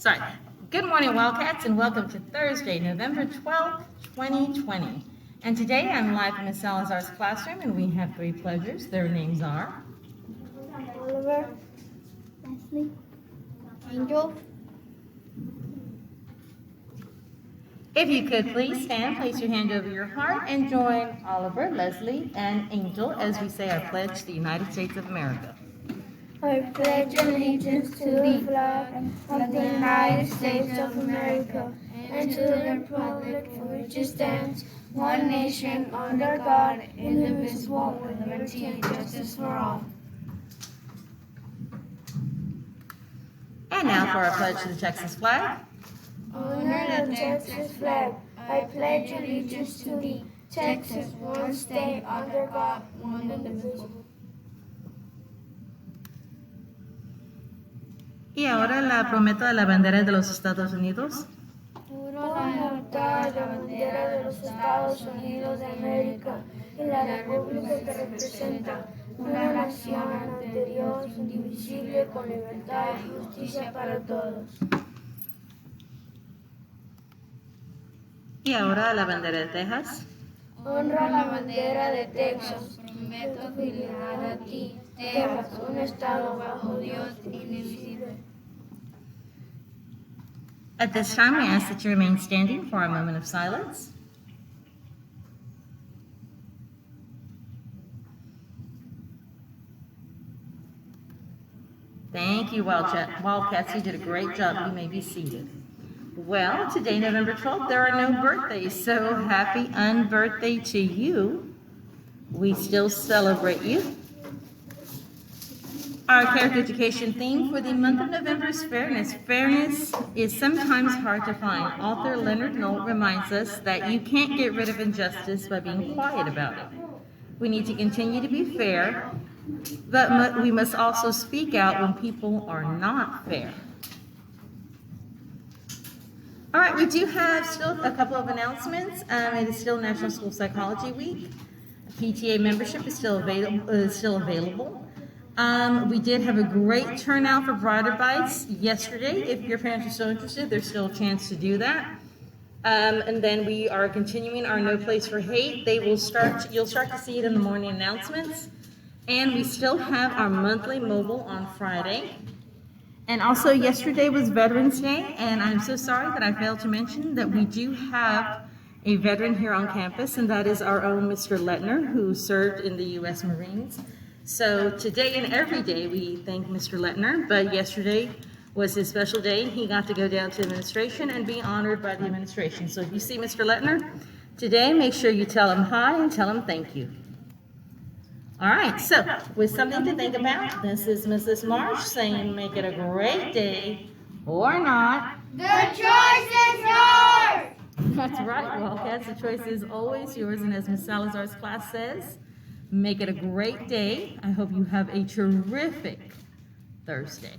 Sorry. Good morning, Wildcats, and welcome to Thursday, November 12th, 2020. And today I'm live in Ms. Salazar's classroom, and we have three pledgers. Their names are Oliver, Leslie, Angel. If you could please stand, place your hand over your heart, and join Oliver, Leslie, and Angel as we say our pledge to the United States of America. I pledge allegiance to the flag of the United States of America and to the republic for which it stands, one nation, under God, indivisible, with liberty and justice for all. And now for our pledge to the Texas flag. Honor the Texas flag. I pledge allegiance to the Texas, one state, under God, one indivisible. Y ahora la promesa de la bandera de los Estados Unidos. Juro lealtad a la bandera de los Estados Unidos de América y la república que representa, una nación ante Dios, indivisible, con libertad y justicia para todos. Y ahora la bandera de Texas. Honra la bandera de Texas. Prometo fidelidad a ti, Texas, un estado bajo Dios, indivisible. At this time, we ask that you remain standing for a moment of silence. Thank you, Wildcats. You did a great job. You may be seated. Well, today, November 12th, there are no birthdays, so happy unbirthday to you. We still celebrate you. Our character education theme for the month of November is fairness. Fairness is sometimes hard to find. Author Leonard Knoll reminds us that you can't get rid of injustice by being quiet about it. We need to continue to be fair, but we must also speak out when people are not fair. All right, we do have still a couple of announcements. It is still National School Psychology Week. PTA membership is still available. We did have a great turnout for Brighter Bites yesterday. If your parents are still interested, there's still a chance to do that. And then we are continuing our No Place for Hate. You'll start to see it in the morning announcements. And we still have our monthly mobile on Friday. And also yesterday was Veterans Day, and I'm so sorry that I failed to mention that we do have a veteran here on campus, and that is our own Mr. Lettner, who served in the U.S. Marines. So today and every day we thank Mr. Lettner, but yesterday was his special day. He got to go down to administration and be honored by the administration. So if you see Mr. Lettner today, make sure you tell him hi and tell him thank you. All right, so with something to think about, this is Mrs. Marsh saying make it a great day or not. The choice is yours! That's right, Wildcats. The choice is always yours. And as Ms. Salazar's class says, make it a great day. I hope you have a terrific Thursday.